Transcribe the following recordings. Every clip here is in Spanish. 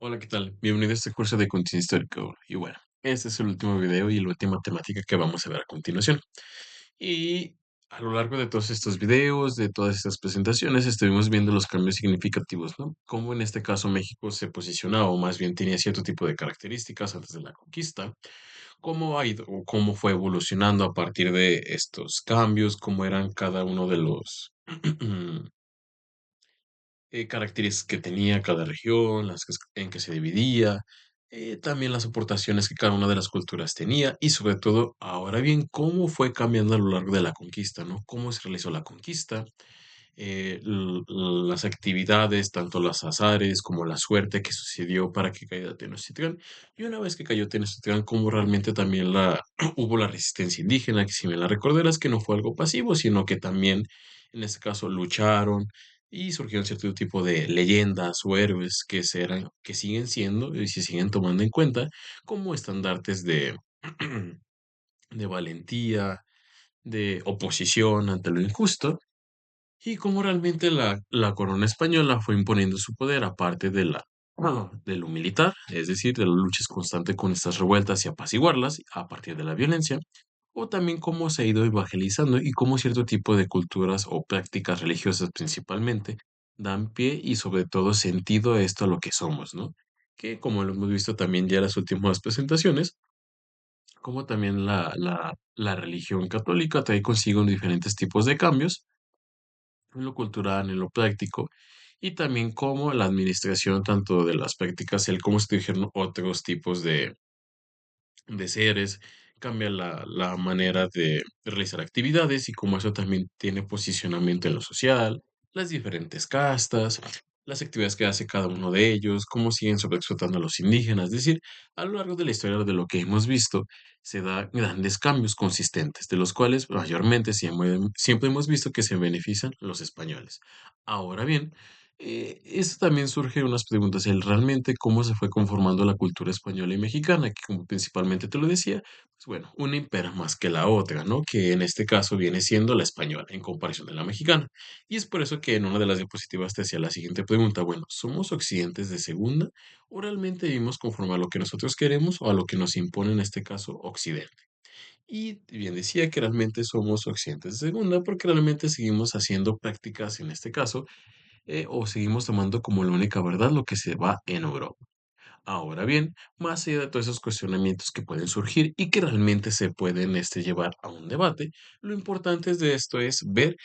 Hola, ¿qué tal? Bienvenido a este curso de Contexto Histórico. Y bueno, este es el último video y la última temática que vamos a ver a continuación. Y a lo largo de todos estos videos, de todas estas presentaciones, estuvimos viendo los cambios significativos, ¿no? Cómo en este caso México se posicionaba, o más bien tenía cierto tipo de características antes de la conquista, cómo ha ido, o cómo fue evolucionando a partir de estos cambios, cómo eran cada uno de los caracteres que tenía cada región, en que se dividía, también las aportaciones que cada una de las culturas tenía y sobre todo, ahora bien, cómo fue cambiando a lo largo de la conquista, ¿no? Cómo se realizó la conquista, las actividades, tanto las azares como la suerte que sucedió para que cayera Tenochtitlán. Y una vez que cayó Tenochtitlán, cómo realmente también hubo la resistencia indígena, que si me la recordarás, que no fue algo pasivo, sino que también, en este caso, lucharon y surgieron cierto tipo de leyendas o héroes que siguen siendo y se siguen tomando en cuenta como estandartes de valentía, de oposición ante lo injusto y cómo realmente la corona española fue imponiendo su poder, aparte de lo militar, es decir, de las luchas constantes con estas revueltas y apaciguarlas a partir de la violencia, o también cómo se ha ido evangelizando y cómo cierto tipo de culturas o prácticas religiosas principalmente dan pie y sobre todo sentido a esto a lo que somos, ¿no? Que como lo hemos visto también ya en las últimas presentaciones, como también la religión católica trae consigo diferentes tipos de cambios en lo cultural, en lo práctico, y también como la administración tanto de las prácticas, el cómo se dijeron otros tipos de seres, cambia la manera de realizar actividades y como eso también tiene posicionamiento en lo social, las diferentes castas, las actividades que hace cada uno de ellos, cómo siguen sobreexplotando a los indígenas. Es decir, a lo largo de la historia de lo que hemos visto, se da grandes cambios consistentes, de los cuales mayormente siempre hemos visto que se benefician los españoles. Ahora bien, esto también surge unas preguntas, el realmente cómo se fue conformando la cultura española y mexicana, que como principalmente te lo decía, pues bueno, una impera más que la otra, ¿no? Que en este caso viene siendo la española en comparación de la mexicana. Y es por eso que en una de las diapositivas te hacía la siguiente pregunta, bueno, ¿somos occidentes de segunda o realmente vivimos conforme a lo que nosotros queremos o a lo que nos impone en este caso Occidente? Y bien decía que realmente somos occidentes de segunda porque realmente seguimos haciendo prácticas en este caso o seguimos tomando como la única verdad lo que se va en Europa. Ahora bien, más allá de todos esos cuestionamientos que pueden surgir y que realmente se pueden llevar a un debate, lo importante de esto es ver,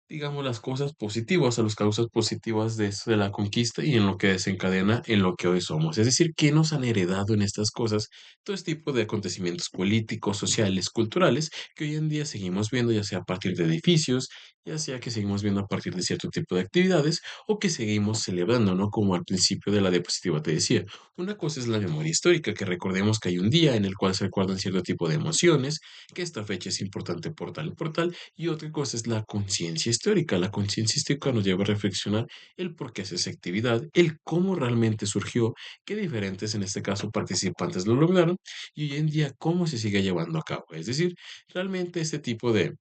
digamos, las cosas positivas o las causas positivas de esto de la conquista y en lo que desencadena en lo que hoy somos. Es decir, qué nos han heredado en estas cosas, todo este tipo de acontecimientos políticos, sociales, culturales, que hoy en día seguimos viendo, ya sea a partir de edificios, ya sea que seguimos viendo a partir de cierto tipo de actividades o que seguimos celebrando, ¿no? Como al principio de la diapositiva te decía. Una cosa es la memoria histórica, que recordemos que hay un día en el cual se recuerdan cierto tipo de emociones, que esta fecha es importante por tal, y otra cosa es la conciencia histórica. La conciencia histórica nos lleva a reflexionar el por qué hace esa actividad, el cómo realmente surgió, qué diferentes, en este caso, participantes lo lograron, y hoy en día cómo se sigue llevando a cabo. Es decir, realmente este tipo de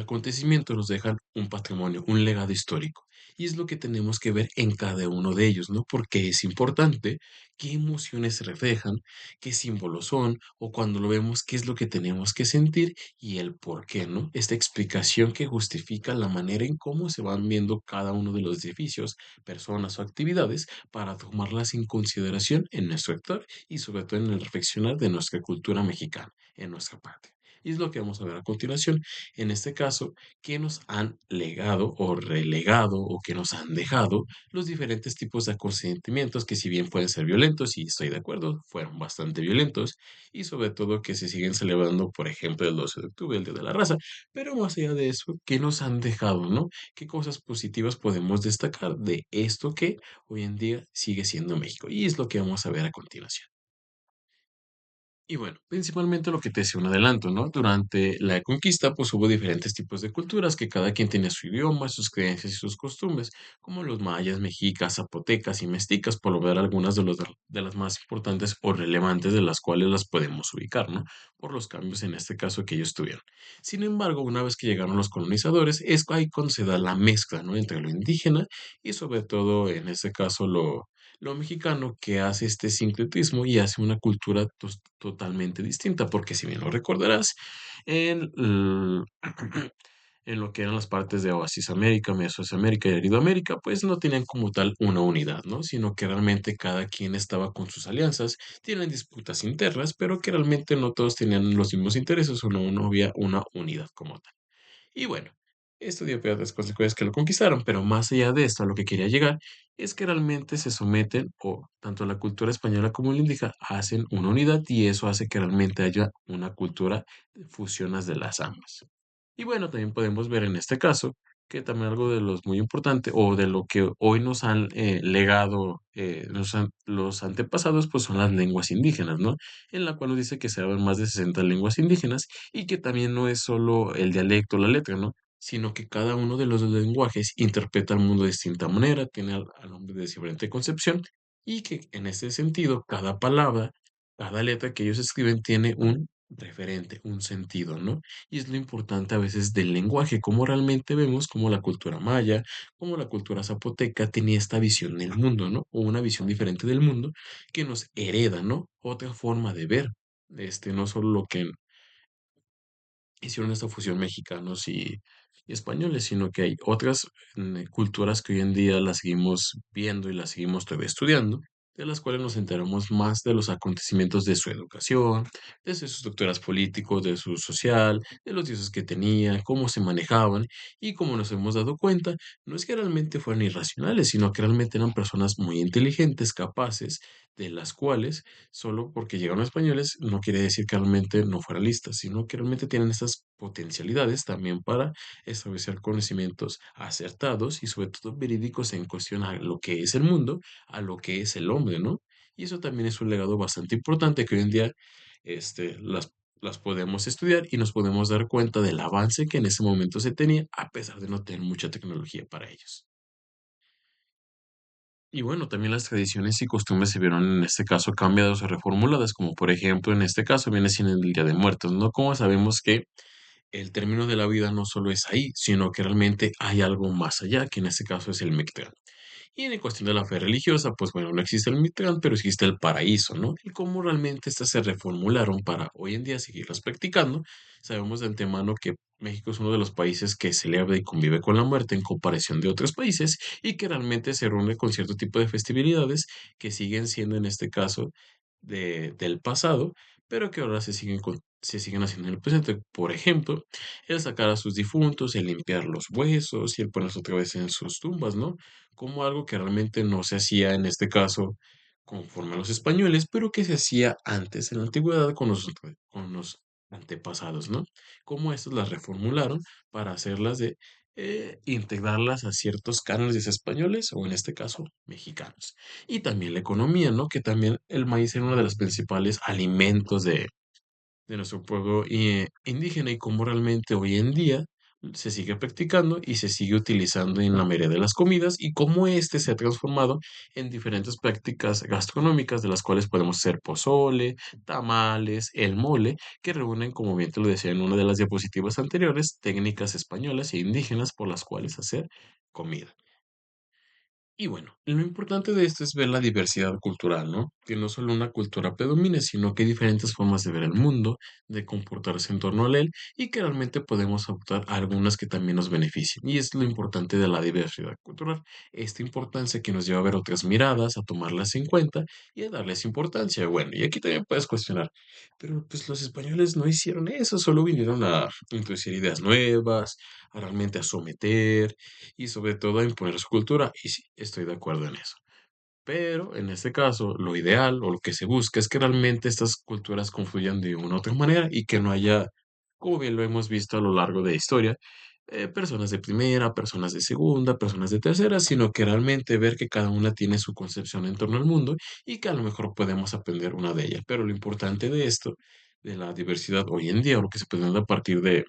acontecimientos nos dejan un patrimonio, un legado histórico. Y es lo que tenemos que ver en cada uno de ellos, ¿no? Porque es importante qué emociones se reflejan, qué símbolos son, o cuando lo vemos, qué es lo que tenemos que sentir y el por qué, ¿no? Esta explicación que justifica la manera en cómo se van viendo cada uno de los edificios, personas o actividades para tomarlas en consideración en nuestro actor y sobre todo en el reflexionar de nuestra cultura mexicana, en nuestra parte. Y es lo que vamos a ver a continuación. En este caso, ¿qué nos han legado o relegado o que nos han dejado los diferentes tipos de consentimientos que si bien pueden ser violentos, y estoy de acuerdo, fueron bastante violentos, y sobre todo que se siguen celebrando, por ejemplo, el 12 de octubre, el Día de la Raza, pero más allá de eso, ¿qué nos han dejado, no? ¿Qué cosas positivas podemos destacar de esto que hoy en día sigue siendo México? Y es lo que vamos a ver a continuación. Y bueno, principalmente lo que te decía un adelanto, ¿no? Durante la conquista, pues hubo diferentes tipos de culturas que cada quien tenía su idioma, sus creencias y sus costumbres, como los mayas, mexicas, zapotecas y mestizas, por lo ver algunas de las más importantes o relevantes de las cuales las podemos ubicar, ¿no? Por los cambios en este caso que ellos tuvieron. Sin embargo, una vez que llegaron los colonizadores, es ahí cuando se da la mezcla, ¿no? Entre lo indígena y sobre todo, en este caso, lo mexicano que hace este sincretismo y hace una cultura totalmente distinta, porque si bien lo recordarás, en, en lo que eran las partes de Oasis América, Mesoamérica y Aridoamérica, pues no tenían como tal una unidad, ¿no? Sino que realmente cada quien estaba con sus alianzas, tienen disputas internas, pero que realmente no todos tenían los mismos intereses o no había una unidad como tal. Y bueno, esto dio peor las consecuencias que lo conquistaron, pero más allá de esto, a lo que quería llegar es que realmente se someten, o tanto la cultura española como la indígena hacen una unidad y eso hace que realmente haya una cultura de fusiones de las ambas. Y bueno, también podemos ver en este caso que también algo de los muy importante o de lo que hoy nos han legado los antepasados, pues son las lenguas indígenas, ¿no? En la cual nos dice que se hablan más de 60 lenguas indígenas y que también no es solo el dialecto, la letra, ¿no? Sino que cada uno de los lenguajes interpreta el mundo de distinta manera, tiene al hombre de diferente concepción y que en ese sentido cada palabra, cada letra que ellos escriben tiene un referente, un sentido, ¿no? Y es lo importante a veces del lenguaje, cómo realmente vemos cómo la cultura maya, cómo la cultura zapoteca tenía esta visión del mundo, ¿no? O una visión diferente del mundo que nos hereda, ¿no? Otra forma de ver, no solo lo que hicieron esta fusión mexicanos y españoles, sino que hay otras culturas que hoy en día las seguimos viendo y las seguimos todavía estudiando, de las cuales nos enteramos más de los acontecimientos de su educación, de sus estructuras políticos, de su social, de los dioses que tenían, cómo se manejaban, y como nos hemos dado cuenta, no es que realmente fueran irracionales, sino que realmente eran personas muy inteligentes, capaces, de las cuales solo porque llegaron españoles no quiere decir que realmente no fueran listas, sino que realmente tienen esas potencialidades también para establecer conocimientos acertados y sobre todo verídicos en cuestión a lo que es el mundo, a lo que es el hombre, ¿no? Y eso también es un legado bastante importante que hoy en día las podemos estudiar y nos podemos dar cuenta del avance que en ese momento se tenía, a pesar de no tener mucha tecnología para ellos. Y bueno, también las tradiciones y costumbres se vieron en este caso cambiadas o reformuladas, como por ejemplo en este caso viene siendo el Día de Muertos, ¿no? Como sabemos que el término de la vida no solo es ahí, sino que realmente hay algo más allá, que en este caso es el Mictlán. Y en cuestión de la fe religiosa, pues bueno, no existe el Mictlán, pero existe el paraíso, ¿no? Y cómo realmente estas se reformularon para hoy en día seguirlas practicando. Sabemos de antemano que México es uno de los países que celebra y convive con la muerte en comparación de otros países y que realmente se reúne con cierto tipo de festividades que siguen siendo en este caso del pasado, pero que ahora se siguen haciendo en el presente. Por ejemplo, el sacar a sus difuntos, el limpiar los huesos y el ponerlos otra vez en sus tumbas, ¿no? Como algo que realmente no se hacía en este caso conforme a los españoles, pero que se hacía antes en la antigüedad con los antepasados, ¿no? Como estos las reformularon para hacerlas integrarlas a ciertos cánones españoles o en este caso mexicanos. Y también la economía, ¿no? Que también el maíz era uno de los principales alimentos de nuestro pueblo indígena y cómo realmente hoy en día se sigue practicando y se sigue utilizando en la mayoría de las comidas y cómo este se ha transformado en diferentes prácticas gastronómicas de las cuales podemos hacer pozole, tamales, el mole, que reúnen, como bien te lo decía en una de las diapositivas anteriores, técnicas españolas e indígenas por las cuales hacer comida. Y bueno, lo importante de esto es ver la diversidad cultural, ¿no? Que no solo una cultura predomine, sino que hay diferentes formas de ver el mundo, de comportarse en torno a él y que realmente podemos adoptar algunas que también nos beneficien. Y es lo importante de la diversidad cultural, esta importancia que nos lleva a ver otras miradas, a tomarlas en cuenta y a darles importancia. Bueno, y aquí también puedes cuestionar, pero pues los españoles no hicieron eso, solo vinieron a introducir ideas nuevas, a realmente a someter y sobre todo a imponer su cultura. Y sí, estoy de acuerdo en eso. Pero en este caso, lo ideal o lo que se busca es que realmente estas culturas confluyan de una u otra manera y que no haya, como bien lo hemos visto a lo largo de la historia, personas de primera, personas de segunda, personas de tercera, sino que realmente ver que cada una tiene su concepción en torno al mundo y que a lo mejor podemos aprender una de ellas. Pero lo importante de esto, de la diversidad hoy en día, o lo que se pretende a partir de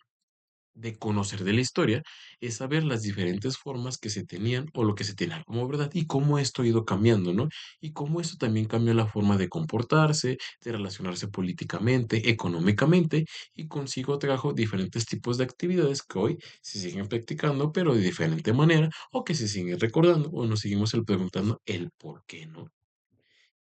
conocer de la historia es saber las diferentes formas que se tenían o lo que se tenía como verdad y cómo esto ha ido cambiando, ¿no? Y cómo esto también cambió la forma de comportarse, de relacionarse políticamente, económicamente y consigo trajo diferentes tipos de actividades que hoy se siguen practicando pero de diferente manera o que se siguen recordando o nos seguimos preguntando el por qué, ¿no?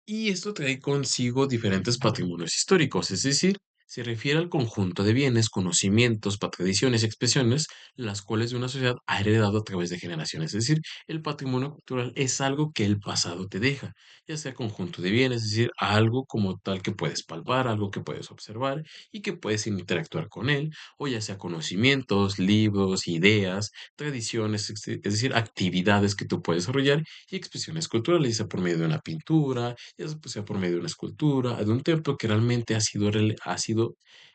Y esto trae consigo diferentes patrimonios históricos, es decir, se refiere al conjunto de bienes, conocimientos, tradiciones y expresiones, las cuales una sociedad ha heredado a través de generaciones. Es decir, el patrimonio cultural es algo que el pasado te deja, ya sea conjunto de bienes, es decir, algo como tal que puedes palpar, algo que puedes observar y que puedes interactuar con él, o ya sea conocimientos, libros, ideas, tradiciones, es decir, actividades que tú puedes desarrollar y expresiones culturales, ya sea por medio de una pintura, ya sea por medio de una escultura, de un templo que realmente ha sido,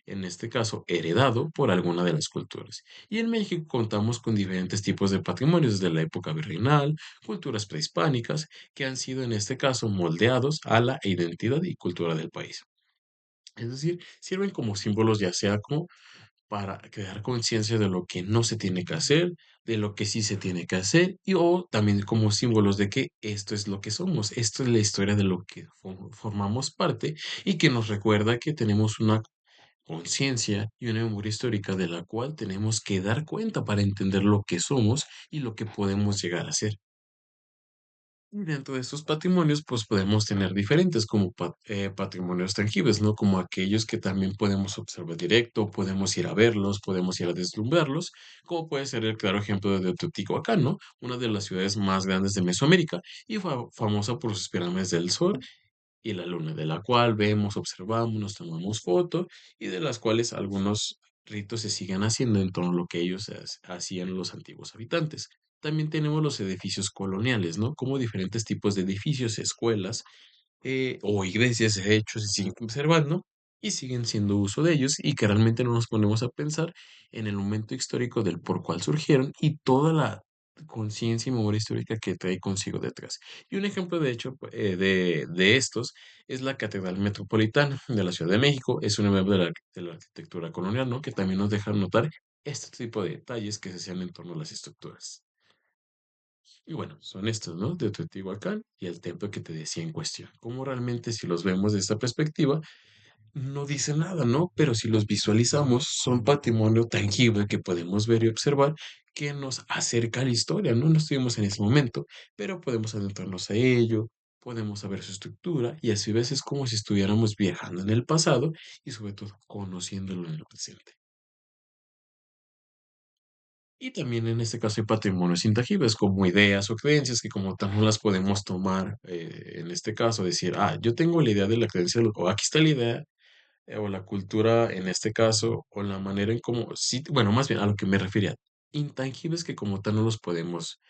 en este caso, heredado por alguna de las culturas. Y en México contamos con diferentes tipos de patrimonios desde la época virreinal, culturas prehispánicas, que han sido en este caso moldeados a la identidad y cultura del país. Es decir, sirven como símbolos ya sea como para crear conciencia de lo que no se tiene que hacer, de lo que sí se tiene que hacer, y o también como símbolos de que esto es lo que somos, esto es la historia de lo que formamos parte y que nos recuerda que tenemos una conciencia y una memoria histórica de la cual tenemos que dar cuenta para entender lo que somos y lo que podemos llegar a ser. Y dentro de estos patrimonios, pues podemos tener diferentes como patrimonios tangibles, ¿no? Como aquellos que también podemos observar directo, podemos ir a verlos, podemos ir a deslumbrarlos, como puede ser el claro ejemplo de Teotihuacán, ¿no? Una de las ciudades más grandes de Mesoamérica y famosa por sus pirámides del Sol y la Luna, de la cual vemos, observamos, nos tomamos foto y de las cuales algunos ritos se siguen haciendo en torno a lo que ellos hacían los antiguos habitantes. También tenemos los edificios coloniales, ¿no? Como diferentes tipos de edificios, escuelas, o iglesias, de hecho, se siguen conservando y siguen siendo uso de ellos y que realmente no nos ponemos a pensar en el momento histórico del por cual surgieron y toda la conciencia y memoria histórica que trae consigo detrás. Y un ejemplo, de hecho, de estos es la Catedral Metropolitana de la Ciudad de México. Es un ejemplo de la arquitectura colonial, ¿no? Que también nos deja notar este tipo de detalles que se hacían en torno a las estructuras. Y bueno, son estos, ¿no? De Teotihuacán y el templo que te decía en cuestión. Como realmente si los vemos de esta perspectiva, no dice nada, ¿no? Pero si los visualizamos, son patrimonio tangible que podemos ver y observar que nos acerca a la historia, ¿no? No estuvimos en ese momento, pero podemos adentrarnos a ello, podemos saber su estructura y así veces como si estuviéramos viajando en el pasado y sobre todo conociéndolo en el presente. Y también en este caso hay patrimonios intangibles como ideas o creencias que como tal no las podemos tomar, en este caso decir, yo tengo la idea de la creencia, o aquí está la idea, o la cultura en este caso, o la manera en cómo, sí, bueno, más bien a lo que me refería, intangibles que como tal no los podemos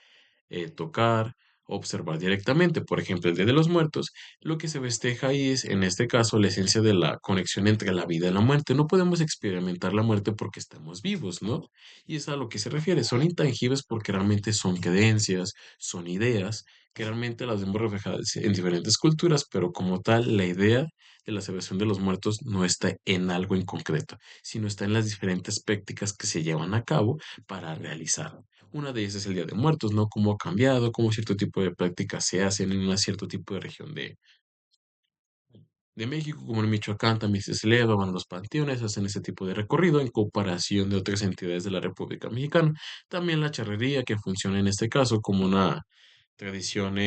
tocar, observar directamente. Por ejemplo, el Día de los Muertos, lo que se festeja ahí es, en este caso, la esencia de la conexión entre la vida y la muerte. No podemos experimentar la muerte porque estamos vivos, ¿no? Y es a lo que se refiere. Son intangibles porque realmente son creencias, son ideas, que realmente las vemos reflejadas en diferentes culturas, pero como tal, la idea de la celebración de los muertos no está en algo en concreto, sino está en las diferentes prácticas que se llevan a cabo para realizarlo. Una de ellas es el Día de Muertos, ¿no? Cómo ha cambiado, cómo cierto tipo de prácticas se hacen en un cierto tipo de región de México, como en Michoacán también se celebra, van los panteones, hacen ese tipo de recorrido en comparación de otras entidades de la República Mexicana. También la charrería, que funciona en este caso como una tradición,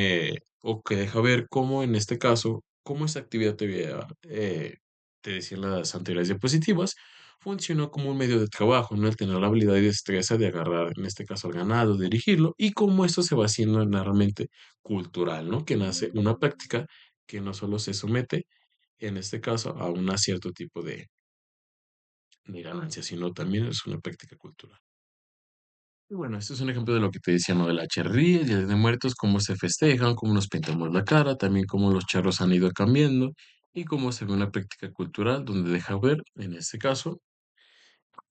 o que deja ver cómo en este caso, cómo esta actividad te decía en las anteriores diapositivas, funcionó como un medio de trabajo, ¿no? El tener la habilidad y destreza de agarrar, en este caso, al ganado, dirigirlo, y cómo esto se va haciendo realmente cultural, ¿no? Que nace una práctica que no solo se somete, en este caso, a un cierto tipo de ganancia, sino también es una práctica cultural. Y bueno, este es un ejemplo de lo que te decía, ¿no? De la charrería, Día de Muertos, cómo se festejan, cómo nos pintamos la cara, también cómo los charros han ido cambiando y cómo se ve una práctica cultural donde deja ver, en este caso,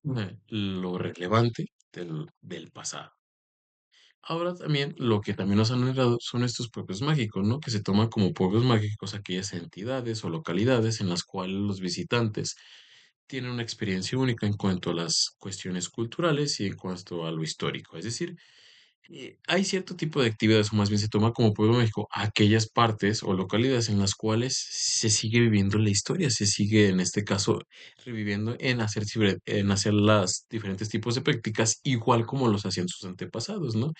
lo relevante del pasado. Ahora también lo que también nos han heredado son estos pueblos mágicos, ¿no? Que se toman como pueblos mágicos aquellas entidades o localidades en las cuales los visitantes tienen una experiencia única en cuanto a las cuestiones culturales y en cuanto a lo histórico. Es decir, hay cierto tipo de actividades, o más bien se toma como pueblo mágico aquellas partes o localidades en las cuales se sigue viviendo la historia, se sigue en este caso reviviendo en hacer las diferentes tipos de prácticas igual como los hacían sus antepasados, ¿no?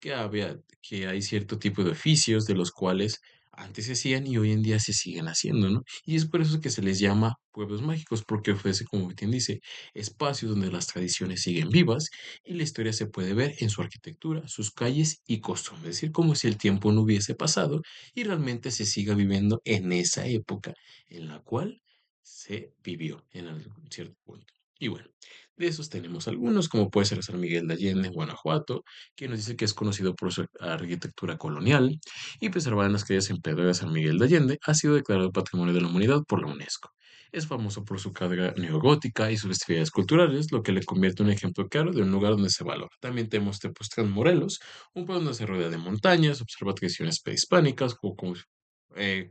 Que había, que hay cierto tipo de oficios de los cuales antes se hacían y hoy en día se siguen haciendo, ¿no? Y es por eso que se les llama pueblos mágicos, porque ofrece, como quien dice, espacios donde las tradiciones siguen vivas y la historia se puede ver en su arquitectura, sus calles y costumbres. Es decir, como si el tiempo no hubiese pasado y realmente se siga viviendo en esa época en la cual se vivió en algún cierto punto. Y bueno, de esos tenemos algunos, como puede ser San Miguel de Allende en Guanajuato, que nos dice que es conocido por su arquitectura colonial, y preservada en las calles en Pedro de San Miguel de Allende, ha sido declarado Patrimonio de la Humanidad por la UNESCO. Es famoso por su carga neogótica y sus festividades culturales, lo que le convierte en un ejemplo claro de un lugar donde se valora. También tenemos Tepoztlán, Morelos, un pueblo donde se rodea de montañas, observa tradiciones prehispánicas,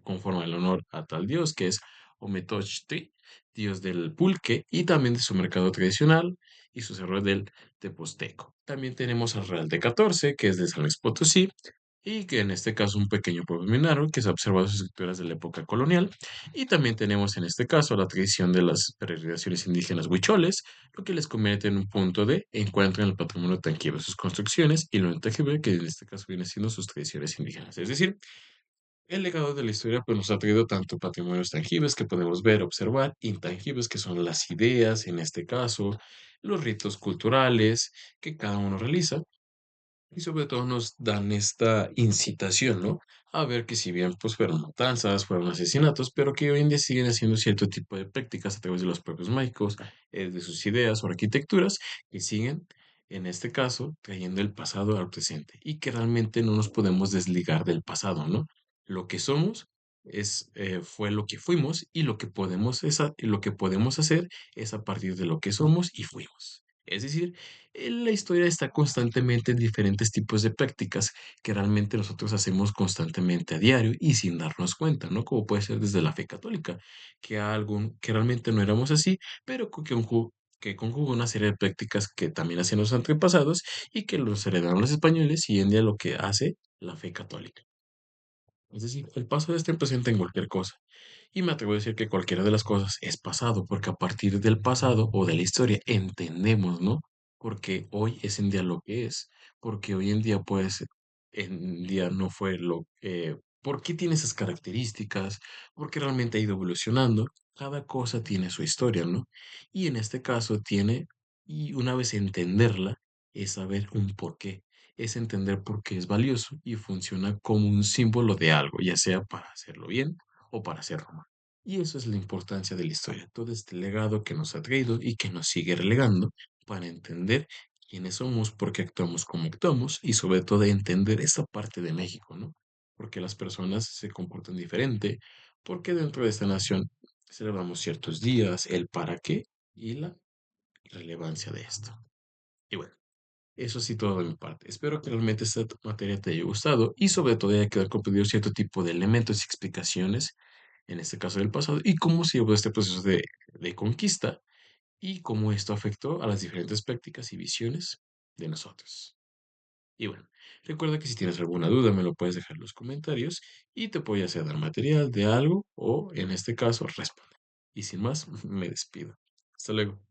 conforme el honor a tal dios, que es Ometochtli, dios del pulque, y también de su mercado tradicional y su cerro del Teposteco. También tenemos al Real de 14, que es de San Luis Potosí, y que en este caso un pequeño pueblo minero que se ha observado sus estructuras de la época colonial. Y también tenemos en este caso la tradición de las peregrinaciones indígenas huicholes, lo que les convierte en un punto de encuentro en el patrimonio tangible de sus construcciones y lo intangible, que en este caso viene siendo sus tradiciones indígenas. Es decir, el legado de la historia pues, nos ha traído tanto patrimonios tangibles que podemos ver, observar, intangibles que son las ideas, en este caso, los ritos culturales que cada uno realiza, y sobre todo nos dan esta incitación, ¿no? A ver que si bien pues fueron matanzas, fueron asesinatos, pero que hoy en día siguen haciendo cierto tipo de prácticas a través de los propios mágicos, de sus ideas o arquitecturas, que siguen, en este caso, trayendo el pasado al presente y que realmente no nos podemos desligar del pasado, ¿no? Lo que somos fue lo que fuimos y lo que lo que podemos hacer es a partir de lo que somos y fuimos. Es decir, la historia está constantemente en diferentes tipos de prácticas que realmente nosotros hacemos constantemente a diario y sin darnos cuenta, ¿no? Como puede ser desde la fe católica, que realmente no éramos así, pero que conjugó una serie de prácticas que también hacían los antepasados y que los heredaron los españoles y hoy en día lo que hace la fe católica. Es decir, el pasado está presente en cualquier cosa. Y me atrevo a decir que cualquiera de las cosas es pasado, porque a partir del pasado o de la historia entendemos, ¿no? Porque hoy es en día lo que es, porque hoy en día, pues, en día no fue ¿por qué tiene esas características? Porque realmente ha ido evolucionando. Cada cosa tiene su historia, ¿no? Y en este caso y una vez entenderla, es saber un porqué, es entender por qué es valioso y funciona como un símbolo de algo, ya sea para hacerlo bien o para hacerlo mal. Y eso es la importancia de la historia, todo este legado que nos ha traído y que nos sigue relegando para entender quiénes somos, por qué actuamos como actuamos y sobre todo entender esa parte de México, ¿no? Porque las personas se comportan diferente, porque dentro de esta nación celebramos ciertos días, el para qué y la relevancia de esto. Y bueno. Eso sí, todo de mi parte. Espero que realmente esta materia te haya gustado y sobre todo haya quedado comprendido cierto tipo de elementos y explicaciones, en este caso del pasado, y cómo se llevó este proceso de conquista y cómo esto afectó a las diferentes prácticas y visiones de nosotros. Y bueno, recuerda que si tienes alguna duda me lo puedes dejar en los comentarios y te puedo ya sea dar material de algo o, en este caso, responder. Y sin más, me despido. Hasta luego.